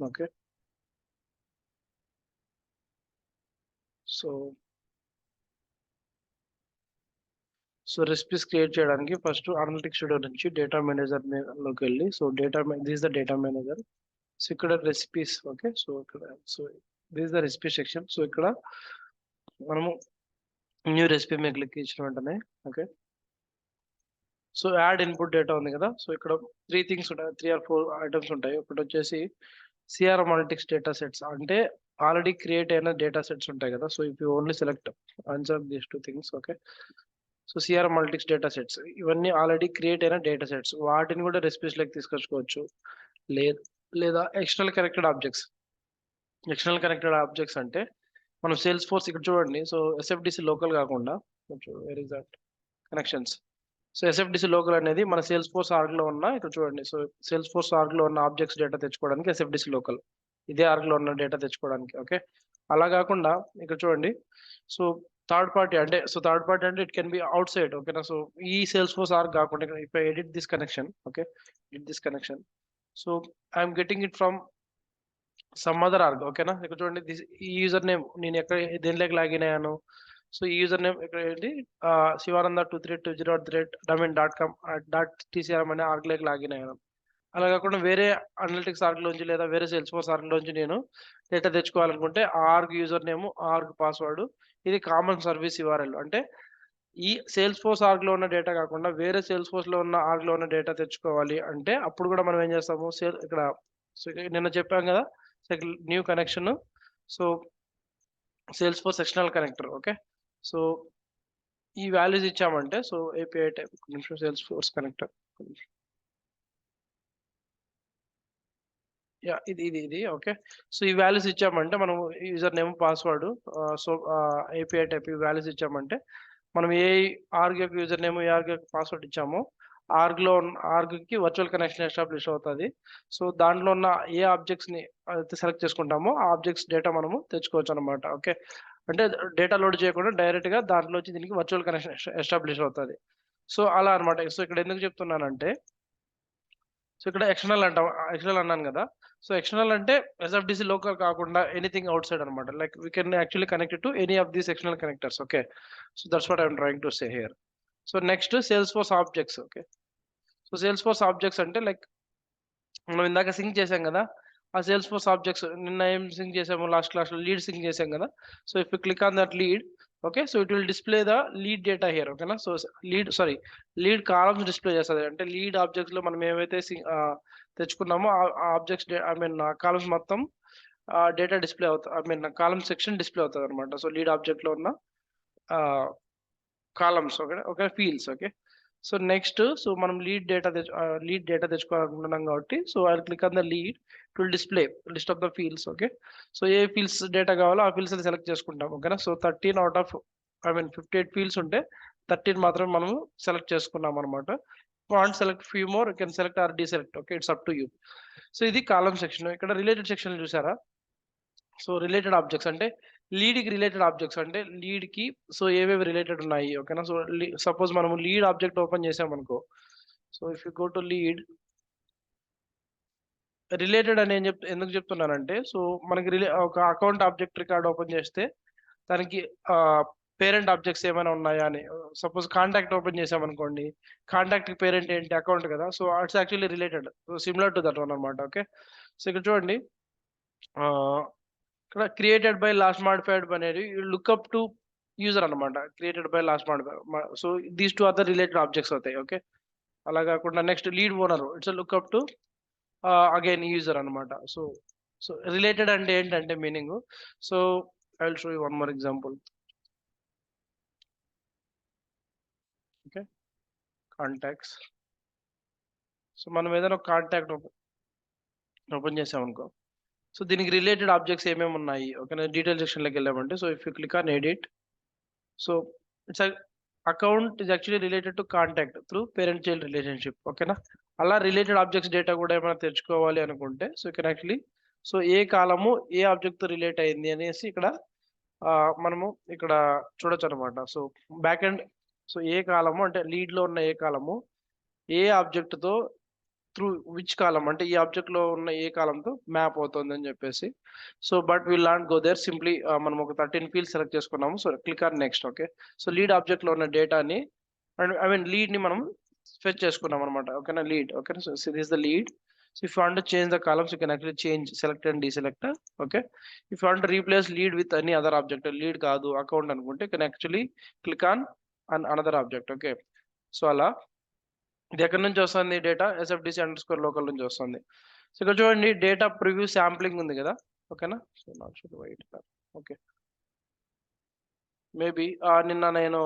Okay. So recipes create చేయడానికి first analytics studio నుంచి data manager లోకి వెళ్ళి, so this the data manager. So ఇక్కడ recipes. Okay. So this the recipe section. So ఇక్కడ మనము new recipe మీద click ఇచ్చిన వెంటనే, okay, so add input data ఉంది కదా. సో ఇక్కడ 3 థింగ్స్ ఉంటాయి, 3 or 4 ఐటమ్స్ ఉంటాయి. ఒకటి వచ్చేసి సిఆర్ఎం అనలిటిక్స్ డేటా సెట్స్, అంటే ఆల్రెడీ క్రియేట్ అయిన డేటా సెట్స్ ఉంటాయి కదా. So if you only select answer these 2 things, okay. So CRM analytics data sets, ఇవన్నీ ఆల్రెడీ క్రియేట్ అయిన డేటా సెట్స్, వాటిని కూడా రెసిపీస్ లెక్క తీసుకొచ్చుకోవచ్చు. లేదా external connected objects. External connected objects అంటే మనం సేల్స్ ఫోర్స్ ఇక్కడ చూడండి. సో ఎస్ఎఫ్డిసి లోకల్ కాకుండా, where is that connections. So SFDC local అనేది మన సేల్స్ ఫోర్స్ ఆర్గ్ లో ఉన్న, ఇక్కడ చూడండి. సో సేల్స్ ఫోర్స్ ఆర్గ్ లో ఉన్న ఆబ్జెక్ట్స్ డేటా తెచ్చుకోవడానికి ఎస్ఎఫ్డిసి లోకల్, ఇదే ఆర్గ్ లో ఉన్న డేటా తెచ్చుకోవడానికి. ఓకే. అలా కాకుండా ఇక్కడ చూడండి. సో థర్డ్ పార్టీ అంటే, it can be out side. ఓకేనా. సో ఈ సేల్స్ ఫోర్స్ ఆర్గ్ కాకుండా if I edit this connection, okay, edit this connection. So I'm getting it from some other org. ఓకేనా. ఇక్కడ చూడండి, ఈ యూజర్ నేమ్ నేను ఎక్కడ దేనిలోకి లాగిన్ అయ్యాను. సో ఈ యూజర్ నేమ్ ఇక్కడ ఏంటి, Sivananda2320@ramin.com .tcrm అనే ఆర్గ్ లోకి లాగిన్ అయ్యాను. అలా కాకుండా వేరే అనలిటిక్స్ ఆర్గ్ లోంచి లేదా వేరే సేల్స్ ఫోర్స్ ఆర్గ్ లోంచి నేను డేటా తెచ్చుకోవాలనుకుంటే org user name, org password, ఇది కామన్ సర్వీస్ URL. అంటే ఈ సేల్స్ ఫోర్స్ ఆర్గ్ లో ఉన్న డేటా కాకుండా వేరే సేల్స్ ఫోర్స్ లో ఉన్న ఆర్గ్ లో ఉన్న డేటా తెచ్చుకోవాలి అంటే అప్పుడు కూడా మనం ఏం చేస్తాము, ఇక్కడ నిన్న చెప్పాం కదా, new connection. So sales force external connector. Okay. So ఈ వాల్యూస్ ఇచ్చామంటే, సో ఏపీఐ టైప్ నిమిషం సేల్స్ ఫోర్స్ కనెక్టర్, యా ఇది ఓకే. సో ఈ వాల్యూస్ ఇచ్చామంటే మనం user name, password, so API type ఈ వాల్యూస్ ఇచ్చామంటే మనం ఏ ఆర్గ్ యొక్క యూజర్ నేమ్, ఏ ఆర్గ్ యొక్క పాస్వర్డ్ ఇచ్చామో ఆర్గ్ కి వర్చువల్ కనెక్షన్ ఎస్టాబ్లిష్ అవుతుంది. సో దాంట్లో ఉన్న ఏ ఆబ్జెక్ట్స్ ని అయితే సెలెక్ట్ చేసుకుంటామో ఆ ఆబ్జెక్ట్స్ డేటా మనము తెచ్చుకోవచ్చు అనమాట. ఓకే. అంటే డేటా లోడ్ చేయకుండా డైరెక్ట్ గా దాంట్లో వచ్చి దీనికి వర్చువల్ కనెక్షన్ ఎస్టాబ్లిష్ అవుతుంది. సో అలా అనమాట. సో ఇక్కడ ఎందుకు చెప్తున్నానంటే, సో ఇక్కడ ఎక్స్టర్నల్ అన్నాను కదా. సో ఎక్స్టర్నల్ అంటే ఎస్ఎఫ్డిసి లోకల్ కాకుండా ఎనీథింగ్ అవుట్ సైడ్ అనమాట. Like we can actually connect to any of these external connectors. Okay. So that's what I'm trying to say here. So next sales force objects. Okay. So sales force objects అంటే like మనం ఇందాక sync చేసాం కదా, ఆ sales force objects నిన్న ఏం sync చేసాము, last class లో లీడ్ సింక్ చేసాం కదా. So if you click on that lead, okay, so it will display the lead data here. ఓకేనా. సో లీడ్ కాలమ్స్ డిస్ప్లే చేస్తుంది. అంటే లీడ్ ఆబ్జెక్ట్స్ లో మనం ఏవైతే తెచ్చుకున్నామో ఆ ఆబ్జెక్ట్స్, కాలమ్స్ మొత్తం డేటా డిస్ప్లే అవుతుంది. కాలమ్ సెక్షన్ డిస్ప్లే అవుతుంది అనమాట. సో లీడ్ ఆబ్జెక్ట్ లో ఉన్న columns, okay, fields. Okay. So next, so మనం లీడ్ డేటా తెచ్చుకోవాలనుకుంటున్నాం కాబట్టి, so I click on the lead, it will display list of the fields. Okay. So A fields data కావాలో ఆ fields select చేసుకుంటాం. ఓకేనా. So 13 out of 58 fields ఉంటే 13 మాత్రం మనం select చేసుకున్నాం అనమాట. Want select few more, can select or deselect. Okay, it's up to you. So ఇది కాలమ్ సెక్షన్. ఇక్కడ రిలేటెడ్ సెక్షన్ చూసారా. సో రిలేటెడ్ ఆబ్జెక్ట్స్ అంటే లీడ్ కి రిలేటెడ్ ఆబ్జెక్ట్స్ అంటే లీడ్ కి సో ఏవేవి రిలేటెడ్ ఉన్నాయి. ఓకేనా. సో సపోజ్ మనము లీడ్ ఆబ్జెక్ట్ ఓపెన్ చేసామనుకో. So if you go to lead related అని ఎందుకు చెప్తున్నానంటే, సో మనకి ఒక అకౌంట్ ఆబ్జెక్ట్ రికార్డ్ ఓపెన్ చేస్తే దానికి పేరెంట్ ఆబ్జెక్ట్స్ ఏమైనా ఉన్నాయా అని. సపోజ్ కాంటాక్ట్ ఓపెన్ చేసామనుకోండి, కాంటాక్ట్ పేరెంట్ ఏంటి, అకౌంట్ కదా. So it's actually related, similar to that one అనమాట. ఓకే. సో ఇక్కడ చూడండి, ఇక్కడ క్రియేటెడ్ బై లాస్ట్ మాడిఫైడ్ అనేది లుక్అప్ టు యూజర్ అనమాట. Created by last modified. So these two other related objects అవుతాయి. ఓకే. అలా కాకుండా next lead owner, it's look up to again user అనమాట. సో రిలేటెడ్ అంటే ఏంటంటే meaning. So I will show you one more example. Okay. Contacts. So మనం ఏదైనా ఒక contact open చేసామనుకో, సో దీనికి రిలేటెడ్ ఆబ్జెక్ట్స్ ఏమేమి ఉన్నాయి. ఓకే. డీటెయిల్ సెక్షన్లోకి వెళ్ళామంటే, so if you click on edit, so it's account is actually related to contact through parent child relationship. ఓకేనా. అలా రిలేటెడ్ ఆబ్జెక్ట్స్ డేటా కూడా ఏమైనా తెచ్చుకోవాలి అనుకుంటే, సో ఇక్కడ యాక్చువల్లీ సో ఏ కాలము ఏ ఆబ్జెక్ట్ తో రిలేట్ అయింది అనేసి ఇక్కడ మనము ఇక్కడ చూడొచ్చు అనమాట. సో బ్యాక్ ఎండ్, సో ఏ కాలము అంటే లీడ్ లో ఉన్న ఏ కాలము ఏ ఆబ్జెక్ట్ తో త్రూ విచ్ కాలం అంటే ఈ ఆబ్జెక్ట్ లో ఉన్న ఏ కాలంతో మ్యాప్ అవుతుంది అని చెప్పేసి. So but will not go there, simply మనం ఒక 13 ఫీల్డ్ సెలెక్ట్ చేసుకున్నాము. So click on next. Okay, so lead object లో ఉన్న డేటాని ఐ మీన్ లీడ్ ని మనం ఫెచ్ చేసుకున్నాం అనమాట. ఓకేనా, లీడ్. ఓకేనా, so this the lead. So if you want to change the columns, you can actually change, select and deselect. Okay, if you want to replace lead with any other object, lead kaadu account anukunte, you can actually click on another object. Okay, so ala ఇది ఎక్కడి నుంచి వస్తుంది data, SFDC_local నుంచి వస్తుంది. So ఇక్కడ చూడండి data preview sampling ఉంది కదా. ఓకేనా, so not sure wait. Okay, maybe నిన్న నేను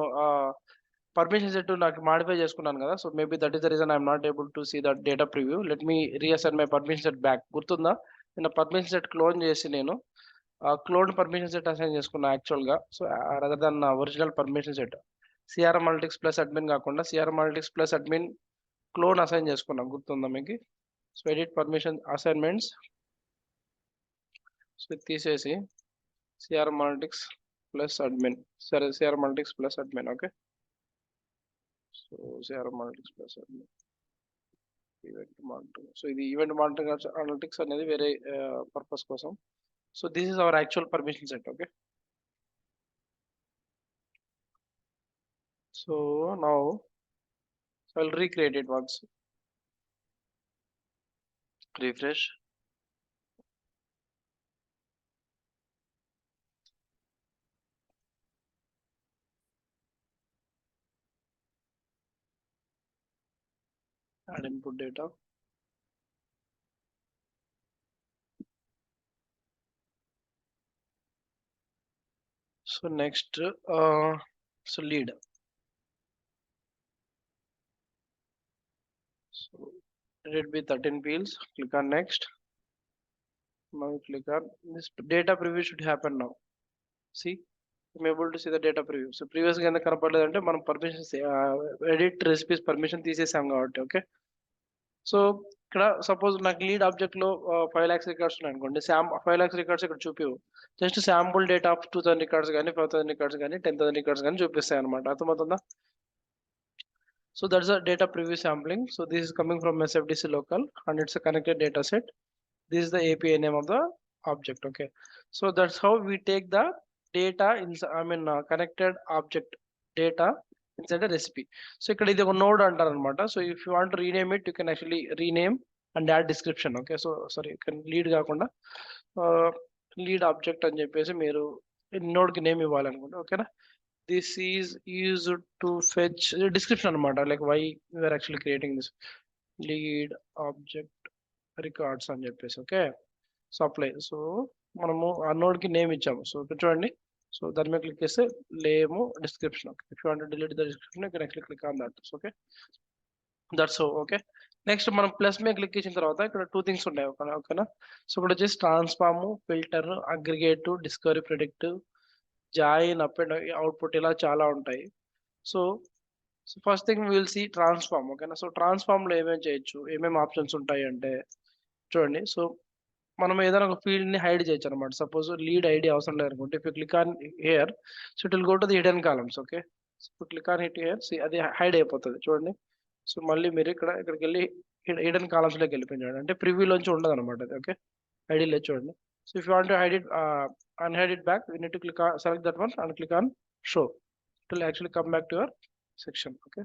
పర్మిషన్ సెట్ నాకు మాడిఫై చేసుకున్నాను కదా. So maybe that is the reason I'm not able to see that data preview. Let me reassign my permission set back. గుర్తుందా, నిన్న పర్మిషన్ సెట్ క్లోన్ చేసి నేను clone permission set assign చేసుకున్నా యాక్చువల్గా. So rather than original permission set CRM analytics plus admin కాకుండా CRM analytics plus admin clone assign చేసుకున్నాం. గుర్తుందా మీకు? So edit permission assignments, so తీసేసి సిఆర్ఎం అనలిటిక్స్ ప్లస్ అడ్మిన్, సరే CRM analytics plus admin. Okay, so CRM analytics plus admin, event monitoring. So ఇది event monitoring analytics అనేది వేరే purpose కోసం. So this is our actual permission set. Okay, so now I'll recreate it once. Refresh. Add input data. So next, so lead. So let it be 13 fields. Click on next. Now click on this data preview should happen now. See, I'm able to see the data preview. So previous ga endha kanapadledante manam permissions edit recipes permission తీసేసాం కాబట్టి. Okay, so ఇక్కడ suppose నాకు lead object లో 5 lakhs records ఉన్నాయి అనుకోండి. 5 lakhs records ఇక్కడ చూపివు, just sample data of 2000 records కానీ 5000 రికార్డ్స్ కానీ 10,000 రికార్డ్స్ కానీ చూపిస్తాయి అనమాట. అర్థమవుతుందా? So that's a data preview sampling. So this is coming from SFDC local and it's a connected data set. This is the API name of the object. Okay, so that's how we take the data in connected object data inside a recipe. So ఇక్కడ ఇది ఒక node అంటారు అనమాట. So if you want rename it, you can actually rename and add description. Okay, so sorry lead కాకుండా lead object అని చెప్పేసి మీరు node కి నేమ్ ఇవ్వాలనుకుంటే. ఓకేనా, this is used to fetch description అనమాట, like why we are actually creating this lead object records అని చెప్పేసి. Okay, supply. సో మనము ఆ నోడ్ కి నేమ్ ఇచ్చాము. సో ఇక్కడ చూడండి, సో దాని మీద క్లిక్ చేస్తే name description. Okay, if you want to delete the description you can actually click on that. Okay, that's so. Okay, next మనం ప్లస్ మీద క్లిక్ చేసిన తర్వాత ఇక్కడ 2 థింగ్స్ ఉంటాయి. ఓకేనా, సో ఇక్కడ వచ్చేసి transform, filter, aggregate, discovery, predict, join, up and output, ఇలా చాలా ఉంటాయి. So first thing will see transform. ఓకేనా, సో ట్రాన్స్ఫార్మ్ లో ఏమేమి చేయొచ్చు, ఏమేమి ఆప్షన్స్ ఉంటాయి అంటే చూడండి. సో మనం ఏదైనా ఒక ఫీల్డ్ ని హైడ్ చేయొచ్చు అనమాట. సపోజ్ లీడ్ ఐడి అవసరం లేదు అనుకుంటే, if you click on here, so it will go to the hidden columns. Okay, so click on hit here, so అది హైడ్ అయిపోతుంది చూడండి. సో మళ్ళీ మీరు ఇక్కడికి వెళ్ళి హిడెన్ కాలమ్స్ లోకి వెళ్ళిపోయింది అంటే ప్రివ్యూలోంచి ఉండదు అనమాట అది. ఓకే, ఐడి లేదు చూడండి. So if you want to hide it, unhide it back, you need to click on, select that one and click on show. It will actually come back to your section. Okay,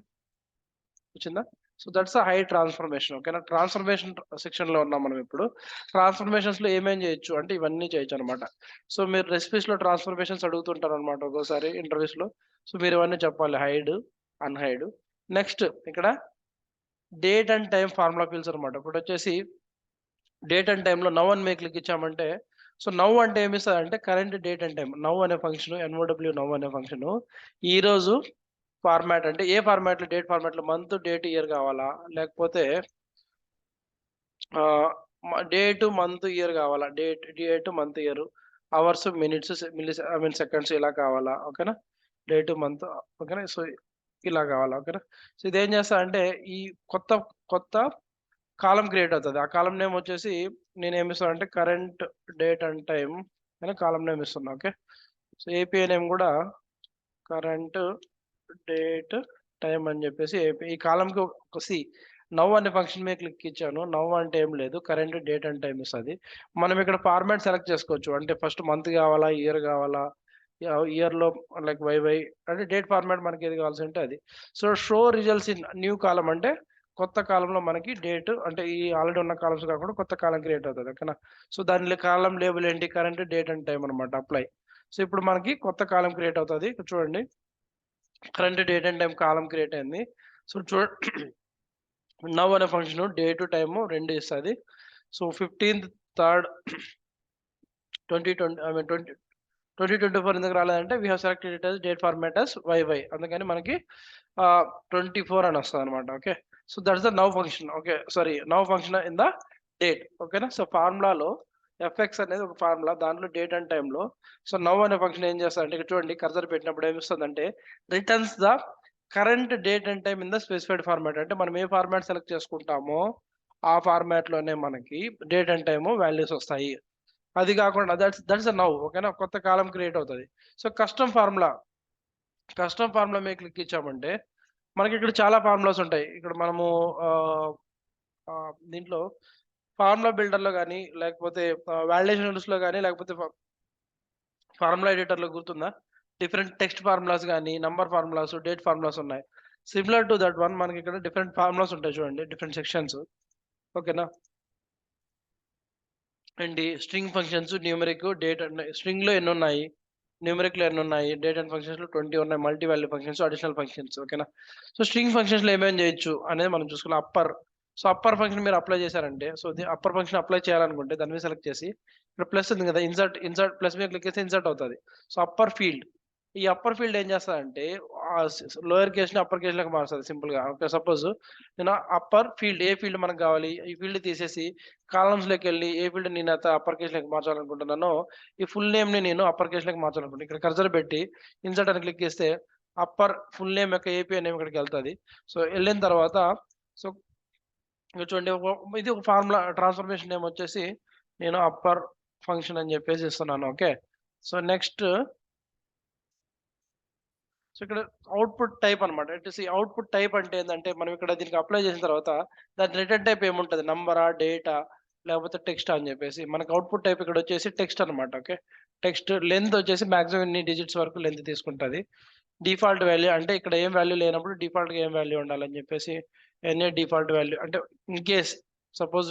వచ్చిందా? So that's a high transformation. ఓకేనా, transformation section లో ఉన్నాం మనం ఇప్పుడు. Transformations లో ఏమేం చేయొచ్చు అంటే ఇవన్నీ చేయొచ్చు అనమాట. సో మీరు రెసిపీస్ లో ట్రాన్స్ఫర్మేషన్స్ అడుగుతుంటారు అనమాట ఒక్కోసారి ఇంటర్వ్యూస్ లో. సో మీరు ఇవన్నీ చెప్పాలి, హైడ్, అన్హైడ్. నెక్స్ట్ ఇక్కడ date and time formula feels అనమాట. ఇప్పుడు వచ్చేసి డేట్ అండ్ టైంలో నవ్ అని మేము క్లిక్ ఇచ్చామంటే, సో నవ్ అంటే ఏమి ఇస్తుంది అంటే current date and time. Now అనే ఫంక్షన్, NOW నవ్ అనే ఫంక్షన్ ఈ రోజు ఫార్మాట్ అంటే ఏ ఫార్మాట్ లో, డేట్ ఫార్మాట్ లో మంత్, డేట్, ఇయర్ కావాలా, లేకపోతే డేట్, మంత్, ఇయర్ కావాలా, date, month, year, hours, minutes, seconds ఇలా కావాలా. ఓకేనా, డేట్, మంత్. ఓకేనా, సో ఇలా కావాలా. ఓకేనా, సో ఇదేం చేస్తా అంటే ఈ కొత్త కాలం క్రియేట్ అవుతుంది. ఆ కాలం నేమ్ వచ్చేసి నేను ఏమి ఇస్తాను అంటే కరెంట్ డేట్ అండ్ టైం అని కాలం నేమ్ ఇస్తున్నా. ఓకే, సో API నేమ్ కూడా కరెంట్ డేట్ టైం అని చెప్పేసి ఈ కాలంకి ఒక నవ్ అనే ఫంక్షన్ మీద క్లిక్ ఇచ్చాను. నవ్ అంటే ఏం లేదు, కరెంట్ డేట్ అండ్ టైమ్ ఇస్తుంది. మనం ఇక్కడ ఫార్మాట్ సెలెక్ట్ చేసుకోవచ్చు. అంటే ఫస్ట్ మంత్ కావాలా, ఇయర్ కావాలా, ఇయర్లో లైక్ వైవై అంటే డేట్ ఫార్మాట్ మనకి ఏది కావాల్సి ఉంటే అది. So show results in new కాలం అంటే కొత్త కాలంలో మనకి డేట్ అంటే ఈ ఆల్రెడీ ఉన్న కాలమ్స్ కాకుండా కొత్త కాలం క్రియేట్ అవుతుంది, ఓకేనా. సో దాని కాలం లేబుల్ ఏంటి, కరెంట్ డేట్ అండ్ టైం అనమాట, అప్లై. సో ఇప్పుడు మనకి కొత్త కాలం క్రియేట్ అవుతుంది. చూడండి, current date and time column create అయింది. సో నవ్ అనే ఫంక్షన్ డే టు టైము రెండు ఇస్తుంది. సో 15/3 2020 2024 ఎందుకు రాలేదంటే we have selected it as date format as YY, అందుకని మనకి 24 అని వస్తుంది అనమాట. Okay, so that's the now function. Okay, sorry, now function in the date, ఓకేనా. సో ఫార్ములాలో ఎఫ్ఎక్స్ అనేది ఒక ఫార్ములా, దాంట్లో డేట్ అండ్ టైంలో. సో నవ్ అనే ఫంక్షన్ ఏం చేస్తారంటే ఇక్కడ చూడండి, కర్సర్ పెట్టినప్పుడు ఏమి ఇస్తుందంటే returns the current date and time in the specified format. అంటే మనం ఏ ఫార్మాట్ సెలెక్ట్ చేసుకుంటామో ఆ ఫార్మాట్ లోనే మనకి డేట్ అండ్ టైమ్ వాల్యూస్ వస్తాయి. అది కాకుండా దట్స్ నౌ, ఓకేనా, కొత్త కాలం క్రియేట్ అవుతుంది. సో కస్టమ్ ఫార్ములా మీద క్లిక్ ఇచ్చామంటే మనకి ఇక్కడ చాలా ఫార్ములాస్ ఉంటాయి. ఇక్కడ మనము దీంట్లో ఫార్ములా బిల్డర్లో కానీ లేకపోతే వాలిడేషన్స్లో కానీ లేకపోతే ఫార్ములా ఎడిటర్లో గుర్తుందా, డిఫరెంట్ టెక్స్ట్ ఫార్ములాస్ కానీ నంబర్ ఫార్ములాస్, డేట్ ఫార్ములాస్ ఉన్నాయి. సిమిలర్ టు దట్ వన్ మనకి ఇక్కడ డిఫరెంట్ ఫార్ములాస్ ఉంటాయి చూడండి, డిఫరెంట్ సెక్షన్స్, ఓకేనా. And string functions, numeric, date and string లో ఎన్ని ఉన్నాయి, న్యూమరిక్ లో ఎన్ని ఉన్నాయి, డేట్ అండ్ ఫంక్షన్స్ లో 20 ఉన్నాయి, multi value functions, additional functions, ఓకేనా. సో స్ట్రింగ్ ఫంక్షన్స్ లో ఏమేమి చేయొచ్చు అనేది మనం చూసుకున్నాం. సో అప్పర్ ఫంక్షన్ మీరు అప్లై చేశారంటే, సో అప్పర్ ఫంక్షన్ అప్లై చేయాలనుకుంటే దాని మీద సెలెక్ట్ చేసి ఇక్కడ ప్లస్ ఉంది కదా, ఇన్సర్ట్ ప్లస్ మీద క్లిక్ చేస్తే ఇన్సర్ట్ అవుతుంది. సో అప్పర్ ఫీల్డ్, ఈ అప్పర్ ఫీల్డ్ ఏం చేస్తుందంటే లోయర్ కేస్ ని అప్పర్ కేస్ లోకి మారుస్తుంది సింపుల్ గా. ఓకే, సపోజ్ నేను అప్పర్ ఫీల్డ్ ఏ ఫీల్డ్ మనకు కావాలి, ఈ ఫీల్డ్ తీసేసి కాలమ్స్ లోకి వెళ్ళి ఏ ఫీల్డ్ నేను అయితే అప్పర్ కేస్ లోకి మార్చాలనుకుంటున్నానో ఈ ఫుల్ నేమ్ ని నేను అప్పర్ కేస్ లోకి మార్చాలనుకుంటున్నాను. ఇక్కడ కర్సర్ పెట్టి ఇన్సర్ట్ అని క్లిక్ చేస్తే అప్పర్ ఫుల్ నేమ్ యొక్క ఏపీ నేమ్ ఇక్కడికి వెళ్తుంది. సో వెళ్ళిన తర్వాత సో చూడండి, ఇది ఒక ఫార్ములా ట్రాన్స్ఫర్మేషన్ నేమ్ వచ్చేసి నేను అప్పర్ ఫంక్షన్ అని చెప్పేసి ఇస్తున్నాను. ఓకే, సో నెక్స్ట్ సో ఇక్కడ అవుట్పుట్ టైప్ అనమాట. అవుట్పుట్ టైప్ అంటే ఏంటంటే మనం ఇక్కడ దీనికి అప్లై చేసిన తర్వాత దాని రిటర్న్ టైప్ ఏముంటుంది, నంబరా, డేటా, లేకపోతే టెక్స్ట్ అని చెప్పేసి మనకి అవుట్పుట్ టైప్ ఇక్కడ వచ్చేసి టెక్స్ట్ అనమాట. ఓకే, టెక్స్ట్ లెంత్ వచ్చేసి మాక్సిమం ఎన్ని డిజిట్స్ వరకు లెంత్ తీసుకుంటుంది. డిఫాల్ట్ వాల్యూ అంటే ఇక్కడ ఏం వాల్యూ లేనప్పుడు డిఫాల్ట్ గా ఏం వాల్యూ ఉండాలని చెప్పేసి ఎన్ని డిఫాల్ట్ వాల్యూ అంటే ఇన్ కేస్ సపోజ్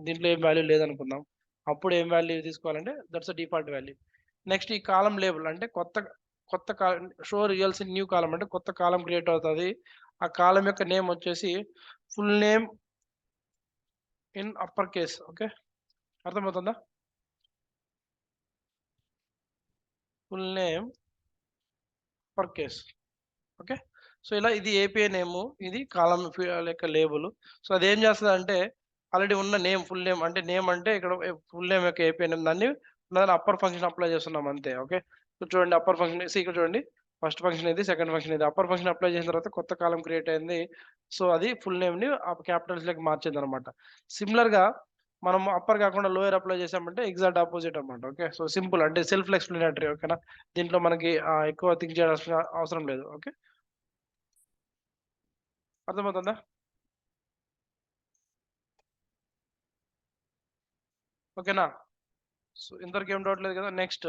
దీంట్లో ఏం వాల్యూ లేదనుకుందాం, అప్పుడు ఏం వాల్యూ తీసుకోవాలంటే దట్స్ డిఫాల్ట్ వాల్యూ. నెక్స్ట్ ఈ కాలం లేబుల్ అంటే కొత్త షో రిజల్ట్స్ ఇన్ న్యూ కాలం అంటే కొత్త కాలం క్రియేట్ అవుతుంది. ఆ కాలం యొక్క నేమ్ వచ్చేసి full name in upper case. Okay, అర్థమవుతుందా, full name upper case. Okay, so ఇలా ఇది ఏపీఐ నేమ్, ఇది కాలం యొక్క లేబుల్. సో అదేం చేస్తుంది అంటే ఆల్రెడీ ఉన్న నేమ్ ఫుల్ నేమ్ అంటే ఇక్కడ ఫుల్ నేమ్ యొక్క ఏపీఐ నేమ్ దాన్ని అప్పర్ ఫంక్షన్ అప్లై చేస్తున్నాం అంతే. ఓకే, సో చూడండి అప్పర్ ఫంక్షన్ ఇక్కడ చూడండి, ఫస్ట్ ఫంక్షన్ ఇది, సెకండ్ ఫంక్షన్ ఇది. అప్పర్ ఫంక్షన్ అప్లై చేసిన తర్వాత కొత్త కాలం క్రియేట్ అయింది. సో అది ఫుల్ నేమ్ ని క్యాపిటల్స్ లోకి మార్చింది అనమాట. సిమిలర్ గా మనం అప్పర్ కాకుండా లోయర్ అప్లై చేసామంటే ఎగ్జాక్ట్ ఆపోజిట్ అనమాట. ఓకే, సో సింపుల్ అంటే సెల్ఫ్ ఎక్స్ప్లెనేటరీ. ఓకేనా, దీంట్లో మనకి ఎక్కువ థింక్ చేయాల్సిన అవసరం లేదు. ఓకే, అర్థమవుతుందా, ఓకేనా. సో ఇంతవరకు ఏం డౌట్ లేదు కదా. నెక్స్ట్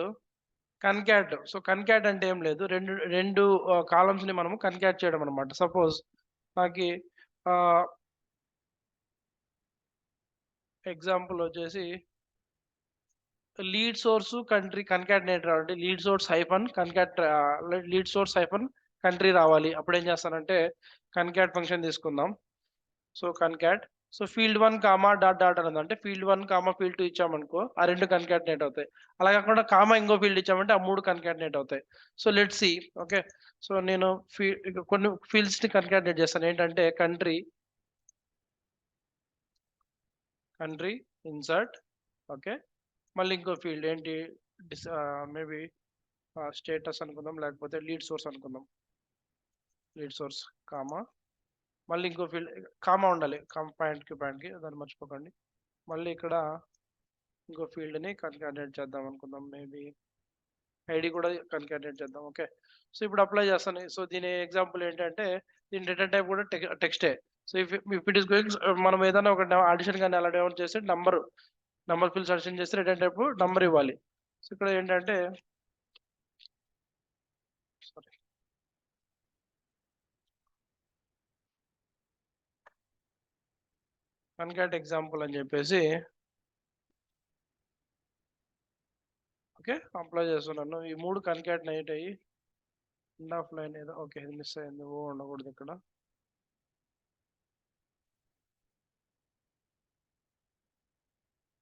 కన్క్యాట్. సో కన్క్యాట్ అంటే ఏం లేదు, రెండు కాలమ్స్ ని మనము కన్క్యాట్ చేయడం అనమాట. సపోజ్ నాకు ఎగ్జాంపుల్ వచ్చేసి లీడ్ సోర్స్ కంట్రీ కన్కాటినేట్ రావాలి, లీడ్ సోర్స్ హైఫన్ కంట్రీ రావాలి. అప్పుడు ఏం చేస్తానంటే కన్క్యాట్ ఫంక్షన్ తీసుకుందాం. So concat, so field 1 comma dot dot అనేది అంటే ఫీల్డ్ 1 కామా ఫీల్డ్ 2 ఇచ్చామనుకో ఆ రెండు కన్కాటినేట్ అవుతాయి. అలా కాకుండా కామా ఇంకో ఫీల్డ్ ఇచ్చామంటే ఆ మూడు కన్కాటినేట్ అవుతాయి. So let's see. Okay, so నేను కొన్ని ఫీల్డ్స్ ని కన్కాటినేట్ చేస్తాను. ఏంటంటే కంట్రీ ఇన్సర్ట్, ఓకే, మళ్ళీ ఇంకో ఫీల్డ్ ఏంటి మేబీ స్టేటస్ అనుకుందాం, లేకపోతే లీడ్ సోర్స్ అనుకుందాం, లీడ్ సోర్స్ కామా మళ్ళీ ఇంకో ఫీల్డ్ కామా ఉండాలి, పాయింట్ కి దాన్ని మర్చిపోకండి. మళ్ళీ ఇక్కడ ఇంకో ఫీల్డ్ ని కన్కాటినేట్ చేద్దాం అనుకుందాం, మేబీ ఐడి కూడా కన్కాటినేట్ చేద్దాం. ఓకే, సో ఇప్పుడు అప్లై చేస్తాను. సో దీని ఎగ్జాంపుల్ ఏంటంటే దీని రిటర్న్ టైప్ కూడా టెక్స్టే. So if it is going, మనం ఏదైనా ఒక ఆడిషన్ కానీ అలా ఏమైనా చేస్తే నంబర్ ఫీల్డ్స్ అడిషన్ చేస్తే రిటర్న్ టైప్ నంబర్ ఇవ్వాలి. సో ఇక్కడ ఏంటంటే సారీ కన్కాట్ ఎగ్జాంపుల్ అని చెప్పేసి ఓకే అప్లై చేస్తున్నాను. ఈ 3 కన్కాట్ నైట్ అయ్యి ఎండ్ ఆఫ్ లైన్ ఏదో ఓకే ఇది మిస్ అయింది, ఓ ఉండకూడదు ఇక్కడ.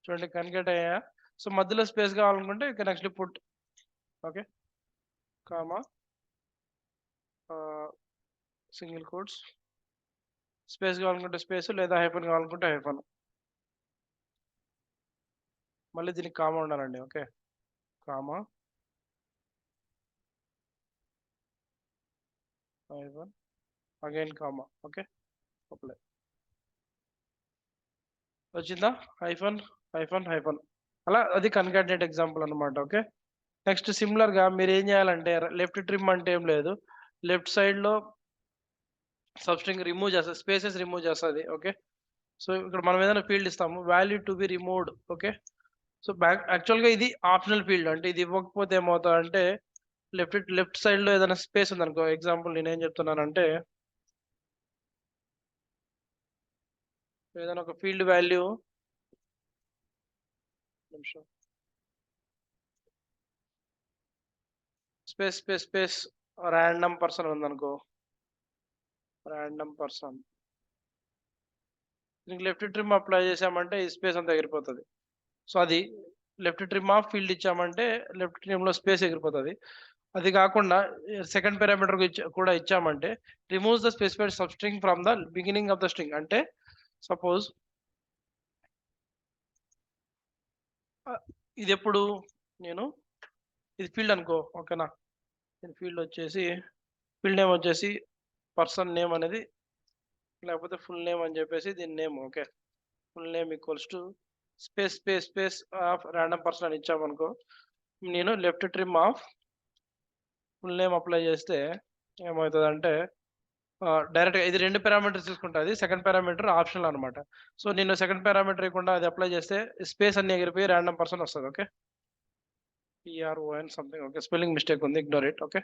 చూడండి కన్కాట్ అయ్యా. సో మధ్యలో స్పేస్ కావాలనుకుంటే ఇక next put okay comma single quotes, space కావాలనుకుంటే స్పేస్, లేదా హైఫన్ కావాలనుకుంటే హైఫన్. మళ్ళీ దీనికి కామా ఉండాలండి. Okay comma hyphen again comma. Okay apply వచ్చిందా, హైఫన్ హైఫన్ హైఫన్, అలా అది కన్కాటినేట్ ఎగ్జాంపుల్ అనమాట. ఓకే నెక్స్ట్ సిమిలర్ గా మీరు ఏం చేయాలంటే లెఫ్ట్ ట్రిమ్ అంటే ఏం లేదు, లెఫ్ట్ సైడ్ లో సబ్స్ట్రింగ్ రిమూవ్ చేస్తుంది, స్పేసెస్ రిమూవ్ చేస్తుంది. ఓకే సో ఇక్కడ మనం ఏదైనా ఫీల్డ్ ఇస్తాము, value to be removed. Okay so actual గా ఇది ఆప్షనల్ ఫీల్డ్, అంటే ఇది ఇవ్వకపోతే ఏమవుతా అంటే లెఫ్ట్ సైడ్ లో ఏదైనా స్పేస్ ఉంది అనుకో, ఎగ్జాంపుల్ నేను ఏం చెప్తున్నానంటే ఏదైనా ఒక ఫీల్డ్ వాల్యూ నిమిషం space space space random person ఉందనుకో, ర్యాండమ్ పర్సన్ దీనికి లెఫ్ట్ ట్రిమ్ అప్లై చేసామంటే ఈ స్పేస్ అంతా ఎగిరిపోతుంది. సో అది లెఫ్ట్ ట్రిమ్ ఆఫ్ ఫీల్డ్ ఇచ్చామంటే లెఫ్ట్ ట్రిమ్ లో స్పేస్ ఎగిరిపోతుంది. అది కాకుండా సెకండ్ పారామీటర్ కూడా ఇచ్చామంటే removes the specified substring from the beginning of the string. అంటే సపోజ్ ఇది ఎప్పుడు నేను ఇది ఫీల్డ్ అనుకో, ఓకేనా, ఇది ఫీల్డ్ వచ్చేసి ఫీల్డ్ నేమ్ వచ్చేసి పర్సన్ నేమ్ అనేది, లేకపోతే ఫుల్ నేమ్ అని చెప్పేసి దీని name. Okay full name equals to space space space of random person అని ఇచ్చామనుకో, నేను left trim of full name apply చేస్తే ఏమవుతుంది అంటే డైరెక్ట్గా ఇది 2 పారామీటర్స్ తీసుకుంటుంది, సెకండ్ పారామీటర్ ఆప్షనల్ అనమాట. సో నేను సెకండ్ పారామీటర్ ఇవ్వకుండా అది అప్లై చేస్తే స్పేస్ అన్ని ఎగిరిపోయి ర్యాండమ్ పర్సన్ వస్తుంది. Okay PRON something, okay spelling mistake ఉంది, ignore it. Okay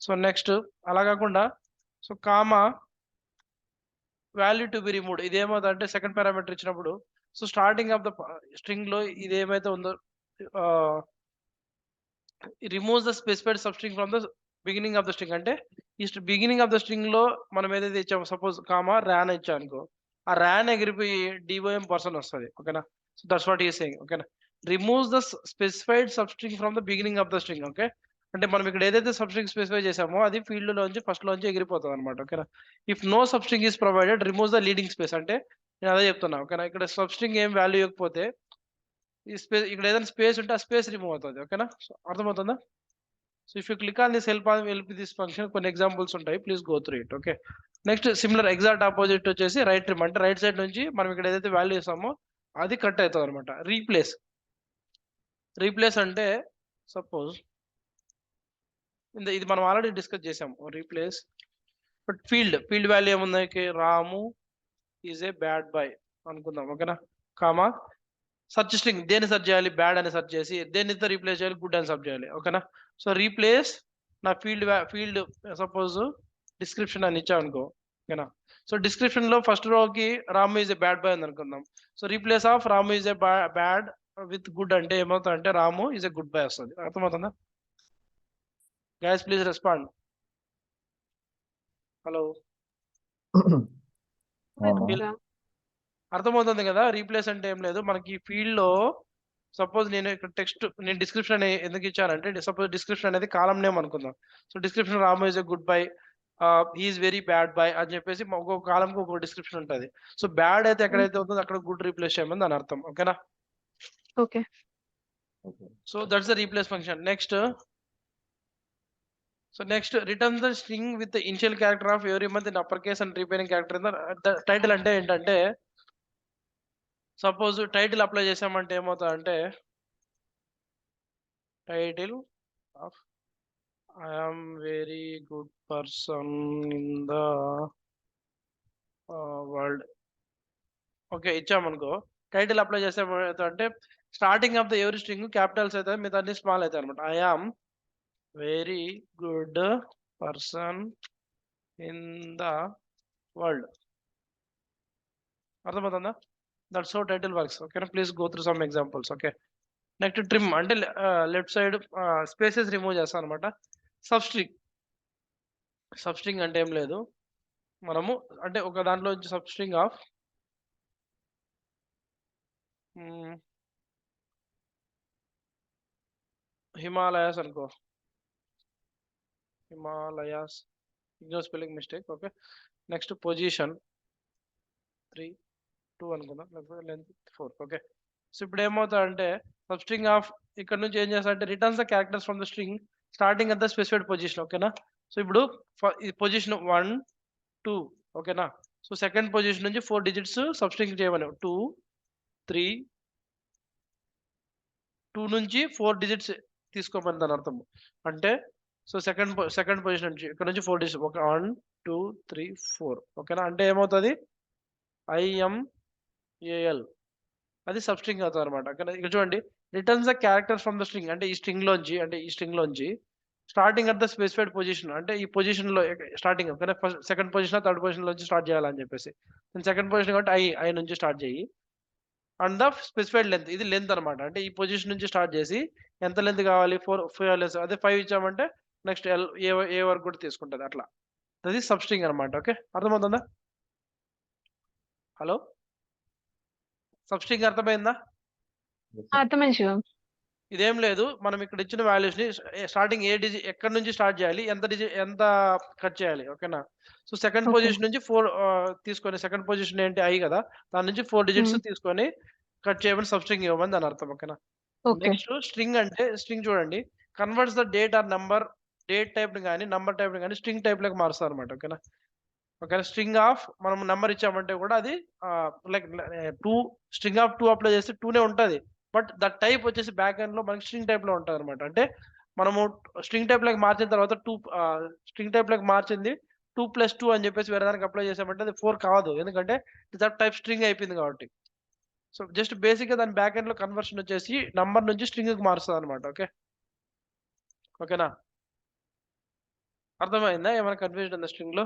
so next అలా కాకుండా so comma value to be removed, ఇది ఏమవుతుందంటే సెకండ్ పారామీటర్ ఇచ్చినప్పుడు so starting of the string లో ఇది ఏమైతే ఉందో removes the specified substring from the beginning of the string. అంటే ఈ బిగినింగ్ ఆఫ్ ద స్ట్రింగ్ లో మనం ఏదైతే ఇచ్చామో, సపోజ్ కామా ర్యాన్ ఇచ్చాం అనుకో, ఆ ర్యాన్ ఎగిరిపోయి డిఓఎం పర్సన్ వస్తుంది. ఓకేనా సో దట్స్ వాట్ ఈ సేయింగ్. ఓకేనా removes the specified substring from the beginning of the string. Okay అంటే మనం ఇక్కడ ఏదైతే సబ్ స్ట్రింగ్ స్పెసిఫై చేసామో అది ఫీల్డ్ లోంచి ఫస్ట్ లోంచి ఎగిరిపోతుంది అనమాట. ఓకేనా if no substring is provided removes the leading space. అంటే నేను అదే చెప్తున్నా. ఓకేనా ఇక్కడ సబ్ స్ట్రింగ్ ఏం వాల్యూ ఇవ్వకపోతే ఈ స్పేస్ ఇక్కడ ఏదైనా స్పేస్ ఉంటే ఆ స్పేస్ రిమూవ్ అవుతుంది. ఓకేనా అర్థమవుతుందా. So if you click on this help this function, కొన్ని ఎగ్జాంపుల్స్ ఉంటాయి, please go through it. Okay next similar exact opposite వచ్చేసి రైట్ ట్రిమ్, అంటే రైట్ సైడ్ నుంచి మనం ఇక్కడ ఏదైతే వాల్యూ ఇస్తామో అది కట్ అవుతుంది అనమాట. రీప్లేస్ అంటే సపోజ్ ఇది మనం ఆల్రెడీ డిస్కస్ చేసాము. రీప్లేస్ బట్ ఫీల్డ్ వాల్యూ ఏముంది, Ramu is a bad boy అనుకుందాం. ఓకేనా కామా సర్చ్ స్ట్రింగ్ దేన్ని సెర్చ్ చేయాలి, బ్యాడ్ అని సెర్చ్ చేసి దేనితో రీప్లేస్ చేయాలి, గుడ్ అని సెర్చ్ చేయాలి. ఓకేనా సో రీప్లేస్ నా ఫీల్డ్ సపోజ్ డిస్క్రిప్షన్ అని ఇచ్చా అనుకో. ఓకేనా సో డిస్క్రిప్షన్ లో ఫస్ట్ రోకి Ramu is a bad boy అని అనుకుందాం. So replace of Ramu is a bad with good అంటే ఏమవుతుంది అంటే రాము ఈజ్ ఏ గుడ్ బాయ్ వస్తుంది. అర్థమవుతుందా గైస్, ప్లీజ్ రెస్పాండ్. హలో అర్థమవుతుంది కదా. రీప్లేస్ అంటే ఏం లేదు, మనకి ఫీల్డ్ లో సపోజ్ నేను ఇక్కడ టెక్స్ట్ నేను డిస్క్రిప్షన్ ఎందుకు ఇచ్చానంటే సపోజ్ డిస్క్రిప్షన్ అనేది కాలం నేమ్ అనుకుందాం. So description Ramu is a good boy, he is very bad boy అని చెప్పేసి ఒక్కొక్క కాలంకి ఒక్కొక్క డిస్క్రిప్షన్ ఉంటుంది. సో బ్యాడ్ అయితే ఎక్కడైతే ఉంటుందో అక్కడ గుడ్ రీప్లేస్ చేయమని దాని అర్థం. ఓకేనా okay so that's the replace function. Next return the string with the initial character of every month in upper case and repairing character in the title. అంటే ఏంటంటే సపోజ్ టైటిల్ అప్లై చేసామంటే ఏమవుతా అంటే title of I am very good person in the world okay ఇచ్చామనుకో title apply చేస్తే అంటే starting of the every string capitals అయితే మిగతా అన్ని స్మాల్ అవుతాయి అనమాట. I am very good person in the world. అర్థమవుతుందా? That's how title works. ఓకేనా, please go through some examples. Okay, next trim అంటే లెఫ్ట్ సైడ్ స్పేసెస్ రిమూవ్ చేస్తాం అనమాట. సబ్స్ట్రింగ్ అంటే ఏం లేదు, మనము అంటే ఒక దాంట్లో నుంచి సబ్స్ట్రింగ్ ఆఫ్ హిమాలయాస్ అనుకో, Himalayas, IGNOU spelling mistake. Okay, next position 3 2 అనుకుందాం, లేకపోతే లెంత్ 4. ఓకే, సో ఇప్పుడు ఏమవుతాయంటే సబ్స్ట్రింగ్ ఆఫ్ ఇక్కడ నుంచి ఏం చేస్తారంటే returns the characters from the string starting at the specified position. ఓకేనా, సో ఇప్పుడు ఈ పొజిషన్ 1 2. ఓకేనా, సో సెకండ్ పొజిషన్ నుంచి 4 డిజిట్స్ సబ్స్ట్రింగ్ చేయమని 2 3 2 నుంచి 4 డిజిట్స్ తీసుకోమని దాని అర్థం. అంటే సో సెకండ్ పొజిషన్ నుంచి ఇక్కడ నుంచి 4 డిజిట్స్, ఒక 1 2 3 4. ఓకేనా, అంటే ఏమవుతుంది IMAL అది సబ్స్ట్రింగ్ అవుతుంది అనమాట. ఇక్కడ చూడండి, returns the characters from the string అంటే ఈ స్ట్రింగ్ లోంచి starting at the specified position అంటే ఈ పొజిషన్ లో starting. Okay, first second position third position నుంచి స్టార్ట్ చేయాలని చెప్పేసి నేను సెకండ్ పొజిషన్ కాబట్టి ఐ నుంచి స్టార్ట్ చేయి. అండ్ ద స్పెసిఫైడ్ లెంత్, ఇది లెంత్ అనమాట. అంటే ఈ పొజిషన్ నుంచి స్టార్ట్ చేసి ఎంత లెంత్ కావాలి 4 లెన్స్, అదే 5 ఇచ్చామంటే నెక్స్ట్ ఏ వరకు కూడా తీసుకుంటుంది అట్లా. అది సబ్స్ట్రింగ్ అనమాట. ఓకే, అర్థమవుతుందా? హలో, సబ్స్ట్రింగ్ అర్థమైందా? అర్థమైంది శివం. ఇదేం లేదు, మనం ఇక్కడ ఇచ్చిన వాల్యూస్ ని స్టార్టింగ్ ఎక్కడి నుంచి స్టార్ట్ చేయాలి, ఎంత కట్ చేయాలి. ఓకేనా, సో సెకండ్ ఓకే. పొజిషన్ నుంచి 4 తీసుకొని, సెకండ్ పొజిషన్ ఏంటి ఐ కదా, దాని నుంచి 4 డిజిట్స్ తీసుకొని కట్ చేయమని సబ్స్ట్రింగ్ ఇవ్వమని దాని అర్థం. ఓకేనా, ఓకే. నెక్స్ట్ స్ట్రింగ్ అంటే స్ట్రింగ్ చూడండి, converts the date are number, date type ని కానీ నంబర్ టైప్ ని కానీ స్ట్రింగ్ టైప్ లోకి మారుస్తారు అనమాట. ఓకేనా, ఓకే, స్ట్రింగ్ ఆఫ్ మనం నెంబర్ ఇచ్చామంటే కూడా అది లైక్ 2 స్ట్రింగ్ ఆఫ్ 2 అప్లై చేస్తే 2నే ఉంటుంది, బట్ దట్ టైప్ వచ్చేసి బ్యాక్ ఎండ్ లో మనకి స్ట్రింగ్ టైప్ లో ఉంటుంది అనమాట. అంటే మనము స్ట్రింగ్ టైప్ లోకి మార్చిన తర్వాత స్ట్రింగ్ టైప్ లోకి మార్చింది 2+2 అని చెప్పేసి వేరే దానికి అప్లై చేసామంటే అది 4 కాదు, ఎందుకంటే దట్ టైప్ స్ట్రింగ్ అయిపోయింది కాబట్టి. సో జస్ట్ బేసిక్ గా దాని బ్యాక్ ఎండ్ లో కన్వర్షన్ వచ్చేసి నంబర్ నుంచి స్ట్రింగ్ కి మారుస్తుంది అనమాట. ఓకే, ఓకేనా, అర్థమైందా? ఏమైనా కన్ఫ్యూజన్ ఉందా స్ట్రింగ్ లో?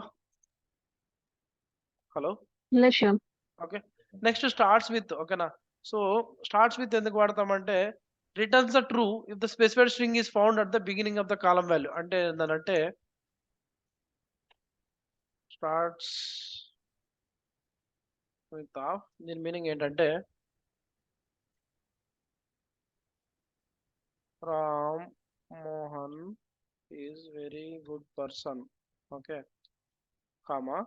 హలో, లేదు Shivam. Okay, next starts with. ఓకేనా, సో స్టార్ట్స్ విత్ ఎందుకు వాడతామంటే returns the true if the specified string is found at the beginning of the column value. అంటే ఏంటంటే స్టార్ట్స్ విత్ ఆఫ్, దీని మీనింగ్ ఏంటంటే Ram Mohan is very good person. Okay, comma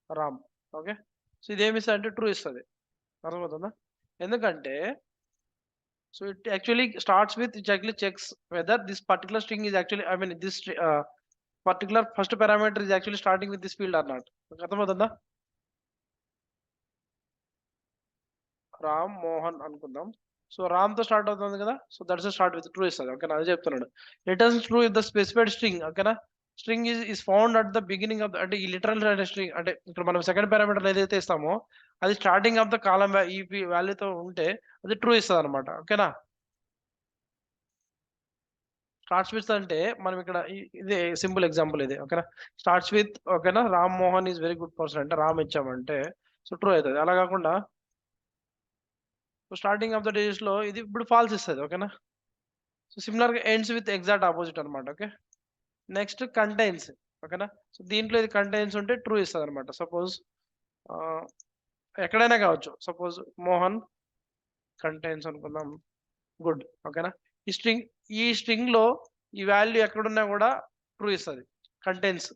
Ram. Okay, so ఇదేమి ఇస్తుంది అంటే true ఇస్తుంది. అర్థమవుతుందా? ఎందుకంటే so it actually starts with, it actually checks whether this particular string is actually, I mean this particular first parameter is actually starting with this field or not. అర్థమవుతుందా? రామ్ మోహన్ అనుకుందాం, so Ram తో start అవుతుంది కదా, so that's start with true ఇస్తుంది. ఓకేనా, అదే చెప్తున్నాడు, returns true if the specified string. ఓకేనా, string is found at the beginning of అంటే ఈ లిటరల్ స్ట్రింగ్ అంటే ఇక్కడ మనం సెకండ్ పారామీటర్ ఏదైతే ఇస్తామో అది స్టార్టింగ్ ఆఫ్ ద కాలం ఈ వాల్యూతో ఉంటే అది ట్రూ ఇస్తుంది అనమాట. ఓకేనా, స్టార్ట్స్ విత్ అంటే మనం ఇక్కడ ఇది సింపుల్ ఎగ్జాంపుల్ ఇది. ఓకేనా, స్టార్ట్స్ విత్. ఓకేనా, Ram Mohan is very good person అంటే రామ్ ఇచ్చామంటే సో ట్రూ అవుతుంది. అలా కాకుండా స్టార్టింగ్ ఆఫ్ ద డేస్ లో ఇది ఇప్పుడు ఫాల్స్ ఇస్తుంది. ఓకేనా, సో సిమిలర్ గా ఎండ్స్ విత్ ఎగ్జాక్ట్ ఆపోజిట్ అనమాట. Okay, next contains. ఓకేనా, సో దీంట్లో ఇది కంటైన్స్ ఉంటే ట్రూ ఇస్తుంది అనమాట. సపోజ్ ఎక్కడైనా కావచ్చు, సపోజ్ మోహన్ కంటైన్స్ అనుకుందాం గుడ్. ఓకేనా, ఈ స్ట్రింగ్ లో ఈ వాల్యూ ఎక్కడున్నా కూడా ట్రూ ఇస్తుంది, కంటైన్స్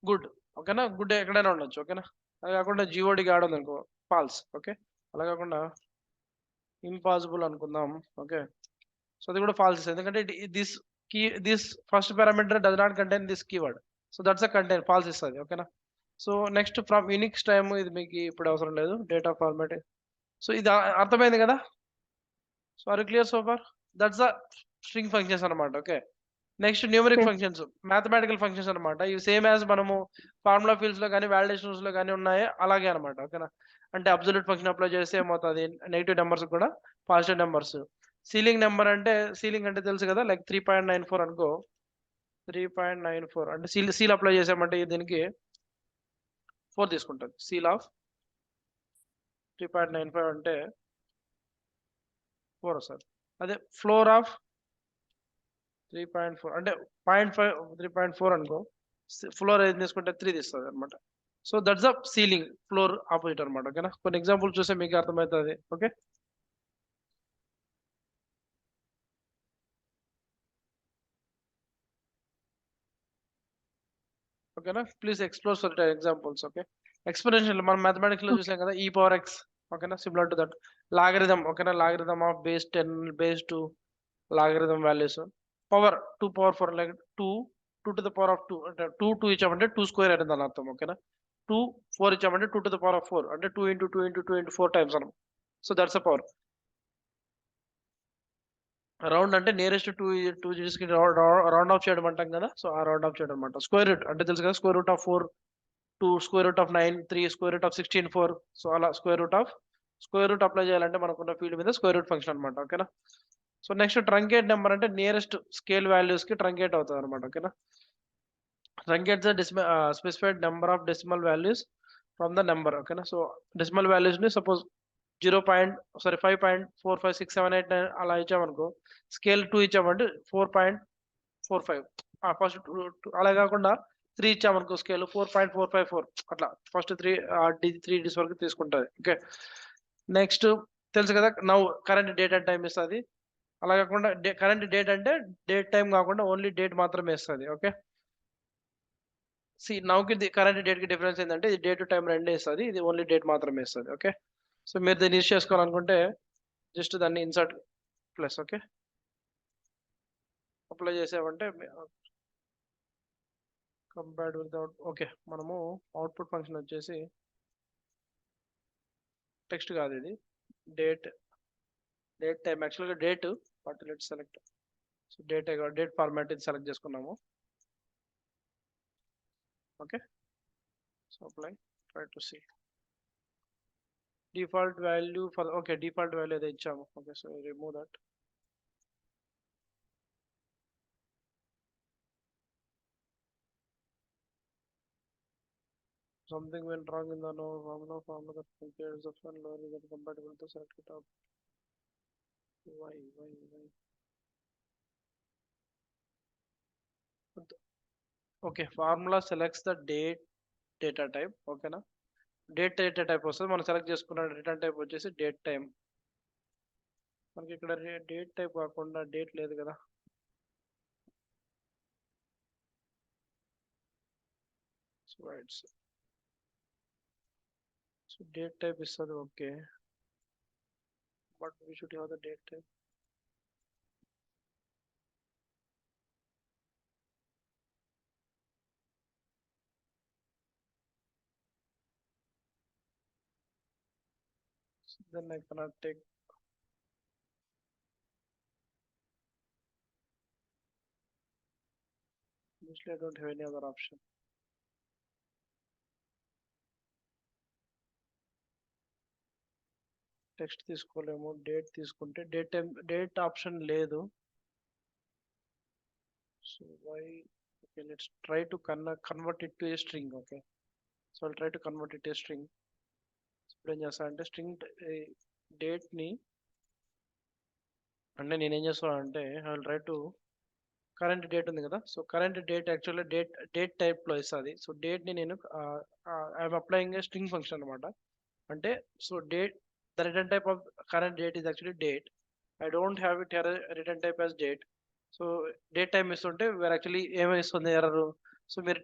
గుడ్. ఓకేనా, గుడ్ ఎక్కడైనా ఉండొచ్చు. ఓకేనా, అలా కాకుండా జిఓడి గాడ్ ఉంది అనుకో ఫాల్స్. ఓకే, అలా కాకుండా ఇంపాసిబుల్ అనుకుందాం. ఓకే, సో అది కూడా ఫాల్స్ ఇస్తుంది, ఎందుకంటే this first parameter does not contain this keyword, so that's a contain, false ఇస్తుంది. ఓకేనా, so next from Unix time, ఇది మీకు ఇప్పుడు అవసరం లేదు, డేటా ఫార్మాట్. సో ఇది అర్థమైంది కదా? So are clear so far? That's the string functions అనమాట. Okay, next numeric Yes. Functions, mathematical functions అనమాట. ఇవి సేమ్ యాజ్ మనము ఫార్ములా ఫీల్డ్స్ లో కానీ వాలిడేషన్స్ లో కానీ ఉన్నాయి అలాగే అనమాట. ఓకేనా? అంటే అబ్సల్యూట్ ఫంక్షన్ అప్లై చేస్తే ఏమవుతుంది, నెగిటివ్ నెంబర్స్ కూడా పాజిటివ్ నెంబర్స్. సీలింగ్ నెంబర్ అంటే, సీలింగ్ అంటే తెలుసు కదా, లైక్ 3.94 అనుకో. 3.94 అంటే సీల్ అప్లై చేసామంటే దీనికి 4 తీసుకుంటుంది. సీల్ ఆఫ్ 3.95 అంటే 4 వస్తుంది. అదే ఫ్లోర్ ఆఫ్ 3.4 అంటే 0.5 3.4 అనుకో, ఫ్లోర్ ఏది తీసుకుంటే 3 తీస్తుంది అనమాట. So that's the ceiling, floor opposite అనమాట. ఓకేనా? కొన్ని ఎగ్జాంపుల్ చూస్తే మీకు అర్థమవుతుంది. ఓకే, ఓకేనా? Please explore for examples. Okay, exponential మనం మ్యాథమెటిక్స్ లో చూసాం కదా, e⁻x. ఓకేనా? Similar to that. లాగరిథం, ఓకేనా? Logarithm of base 10 base 2 logarithm values. Power 2 power 4 like 2 to the power of 2 అంటే 2 ఇచ్చామంటే 2 స్క్వేర్ అనేది అని అర్థం. ఓకేనా? 2 4 ఇచ్చామంటే 2 టు ద పవర్ ఆఫ్ 4 అంటే 2 ఇంటూ 2 ఇంటూ 2 ఇంటూ 4 టైమ్స్ అనమాట. So that's a power. Round అంటే నియరెస్ట్ 2 డిజిట్స్ కి రౌండ్ ఆఫ్ చేయడం అంటాం కదా, సో ఆ రౌండ్ ఆఫ్ చేయడం అనమాట. స్క్వేర్ రూట్ అంటే తెలుసు కదా, square root of 4 2, square root of 9 3, square root of 16 4. So అలా స్క్వేర్ రూట్ అప్లై చేయాలంటే మనకున్న ఫీల్డ్ మీద స్క్వేర్ రూట్ ఫంక్షన్ అనమాట. ఓకేనా? సో నెక్స్ట్ ట్రంకేట్ నెంబర్ అంటే నియరెస్ట్ స్కేల్ వాల్యూస్ కి ట్రంకేట్ అవుతుంది అనమాట. ఓకేనా? Truncate the specified number of decimal values from the number. ఓకేనా? సో డెసిమల్ వాల్యూస్ ని సపోజ్ 5.45678 అలా ఇచ్చామనుకో, స్కేల్ 2 ఇచ్చామంటే 4.45. ఫస్ట్ 2 అలా కాకుండా 3 ఇచ్చామనుకో, స్కేల్ 4.454 అట్లా ఫస్ట్ 3 డిజిట్స్ వరకు తీసుకుంటుంది. ఓకే, నెక్స్ట్ తెలుసు కదా, now current date and time ఇస్తుంది. అలా కాకుండా కరెంట్ డేట్ అంటే డేట్ టైం కాకుండా ఓన్లీ డేట్ మాత్రమే ఇస్తుంది. ఓకే, నౌకి కరెంట్ డేట్ కి డిఫరెన్స్ ఏంటంటే ఇది డేట్ టు టైం రెండే ఇస్తుంది, ఇది ఓన్లీ డేట్ మాత్రమే ఇస్తుంది. ఓకే, సో మీరు దీన్ని యూస్ చేసుకోవాలనుకుంటే జస్ట్ దాన్ని ఇన్సర్ట్ ప్లస్. ఓకే, అప్లై చేసామంటే కంపేర్డ్ విత్ ఓకే, మనము అవుట్పుట్ ఫంక్షన్ వచ్చేసి టెక్స్ట్ కాదు, ఇది డేట్ టైం. యాక్చువల్గా date, but let select. So date format ఇది సెలెక్ట్ చేసుకున్నాము. Okay, so apply, try to see default value for. Okay, default value ఏదో ఇచ్చాము. Okay, so remove that. Something went wrong in the formula that compares the fund lower is compatible to select it up. Why? Okay, formula selects the date data type. Okay na, date data type వస్తుంది. మనం select చేసుకున్న return type వచ్చేసి date time. మనకి ఇక్కడ date type కాకుండా date లేదు కదా. So date type ఇస్తుంది. Okay, but we should have the date type. Then I cannot take. Usually I don't have any other option. Text తీసుకోలేము, date తీసుకుంటే date option లేదు. So why? Okay, let's try to convert it to a string. Okay, so I'll try to convert it a string. ఇప్పుడు ఏం చేస్తా అంటే string date ని, అంటే నేను ఏం చేస్తాను అంటే I will try to current date ఉంది కదా, so current date actually date type లో ఇస్తుంది. సో డేట్ ని నేను I'm applying a string function అనమాట. అంటే so date, the return type of current date is actually date. I don't have it return type as date. So date time ఇస్తుంటే వేరే actually ఏమేమి ఇస్తుంది ఎర్రర్. సో మీరు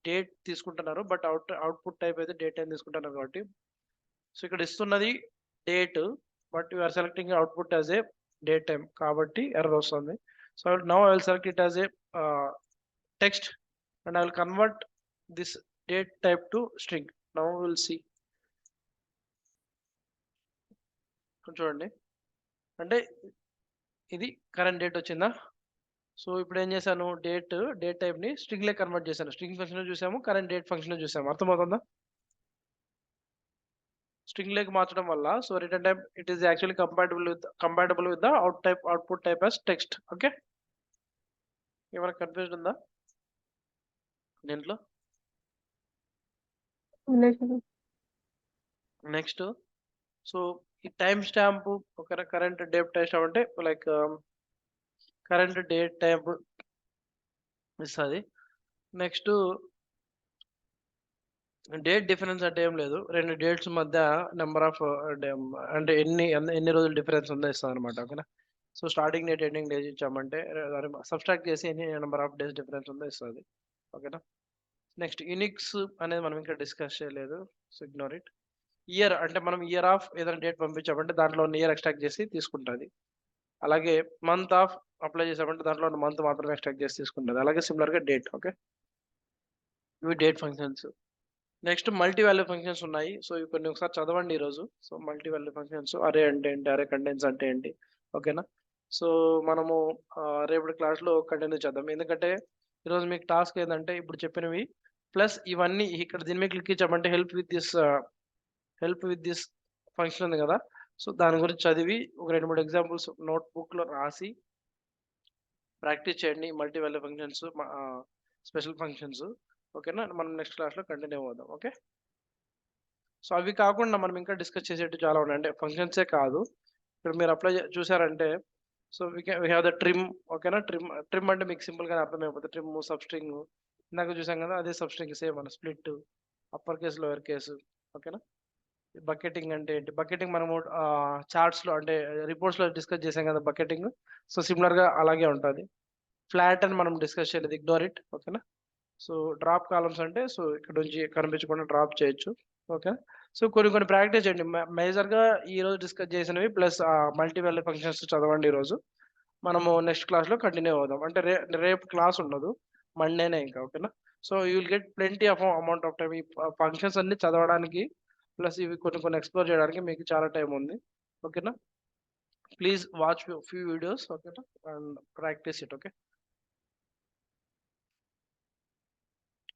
date తీసుకుంటున్నారు, but output type అయితే date time తీసుకుంటున్నారు కాబట్టి, so ఇక్కడ ఇస్తున్నది date, but you are selecting output as a date time కాబట్టి ఎర్రర్ వస్తుంది. So now I will select it as a text and I will convert this date type to string. Now will see. చూడండి, అంటే ఇది current date వచ్చిందా. So ఇప్పుడు ఏం చేశాను, date type ని స్ట్రింగ్ లే కన్వర్ట్ చేశాను. స్ట్రింగ్ ఫంక్షన్ చూసాము, కరెంట్ డేట్ ఫంక్షన్ చూసాము. అర్థమవుతుందా? స్ట్రింగ్ లేకి మార్చడం వల్ల so return type it is actually compatible with the output type as text. Okay, ఏమైనా కన్ఫ్యూజన్ ఉందా దీంట్లో? నెక్స్ట్ సో ఈ టైం స్టాంప్ ఒక కరెంట్ డేట్ టైం స్టాంప్ అంటే లైక్ కరెంట్ డేట్ టైం ఇస్తుంది. నెక్స్ట్ డేట్ డిఫరెన్స్ అంటే ఏం లేదు, రెండు డేట్స్ మధ్య నెంబర్ ఆఫ్ అంటే ఎన్ని రోజులు డిఫరెన్స్ ఉందో ఇస్తుంది అనమాట. ఓకేనా, so starting date ending date ఇచ్చామంటే సబ్స్ట్రాక్ట్ చేసి ఎన్ని నెంబర్ ఆఫ్ డేస్ డిఫరెన్స్ ఉందో ఇస్తుంది. ఓకేనా, నెక్స్ట్ యూనిక్స్ అనేది మనం ఇంకా డిస్కస్ చేయలేదు, సో ఇగ్నోర్ ఇట్. ఇయర్ అంటే మనం ఇయర్ ఆఫ్ ఏదైనా డేట్ పంపించామంటే దాంట్లో ఉన్న ఇయర్ ఎక్స్ట్రాక్ట్ చేసి తీసుకుంటుంది. అలాగే మంత్ ఆఫ్ అప్లై చేసామంటే దాంట్లో ఉన్న మంత్ మాత్రమే ఎక్స్ట్రాక్ట్ చేసి తీసుకుంటుంది. అలాగే సిమిలర్గా డేట్. ఓకే, ఇవి date functions. Next multi value functions ఉన్నాయి. సో ఇవి కొన్ని ఒకసారి చదవండి ఈరోజు. సో మల్టీ వాల్యూ ఫంక్షన్స్, అరే అంటే ఏంటి, అరే కంటెంట్స్ అంటే ఏంటి. ఓకేనా, సో మనము రేపటి క్లాస్లో కంటిన్యూ చేద్దాం. ఎందుకంటే ఈరోజు మీకు టాస్క్ ఏంటంటే ఇప్పుడు చెప్పినవి ప్లస్ ఇవన్నీ ఇక్కడ దీని మీద క్లిక్ ఇచ్చామంటే హెల్ప్ విత్ దిస్ ఫంక్షన్ ఉంది కదా, సో దాని గురించి చదివి ఒక 2-3 ఎగ్జాంపుల్స్ నోట్బుక్లో రాసి ప్రాక్టీస్ చేయండి. Multi value functions, special functions. ఓకేనా, మనం నెక్స్ట్ క్లాస్లో కంటిన్యూ అవుదాం. ఓకే, సో అవి కాకుండా మనం ఇంకా డిస్కస్ చేసేట్టు చాలా ఉన్నాయి. అంటే ఫంక్షన్సే కాదు, ఇక్కడ మీరు అప్లై చూసారంటే so we have the trim. ఓకేనా, ట్రిమ్ అంటే మీకు సింపుల్గా అర్థమైపోతుంది. ట్రిమ్, సబ్ స్ట్రింగ్ ఇందాక చూసాం కదా, అదే సబ్ స్ట్రింగ్ సేమ్ మన split, upper case lower case. ఓకేనా, బకెటింగ్ అంటే ఏంటి, బకెటింగ్ మనము చార్ట్స్లో అంటే రిపోర్ట్స్లో డిస్కస్ చేసాం కదా బకెటింగ్, సో సిమిలర్గా అలాగే ఉంటుంది. ఫ్లాట్ అని మనం డిస్కస్ చేయలేదు, ఇగ్నోర్ ఇట్. ఓకేనా, సో డ్రాప్ కాలమ్స్ అంటే సో ఇక్కడ నుంచి కనిపించకుండా డ్రాప్ చేయొచ్చు. ఓకే, సో కొన్ని ప్రాక్టీస్ చేయండి. మేజర్గా ఈ రోజు డిస్కస్ చేసినవి ప్లస్ మల్టీ వాల్యూ ఫంక్షన్స్ చదవండి ఈరోజు. మనము నెక్స్ట్ క్లాస్లో కంటిన్యూ అవుదాం. అంటే రేపు క్లాస్ ఉండదు, మండేనే ఇంకా. ఓకేనా, so you will get plenty of amount of time. ఈ ఫంక్షన్స్ అన్ని చదవడానికి ప్లస్ ఇవి కొన్ని ఎక్స్ప్లోర్ చేయడానికి మీకు చాలా టైం ఉంది. ఓకేనా, ప్లీజ్ వాచ్ ఫ్యూ వీడియోస్. ఓకేనా, అండ్ ప్రాక్టీస్ ఇట్. ఓకే.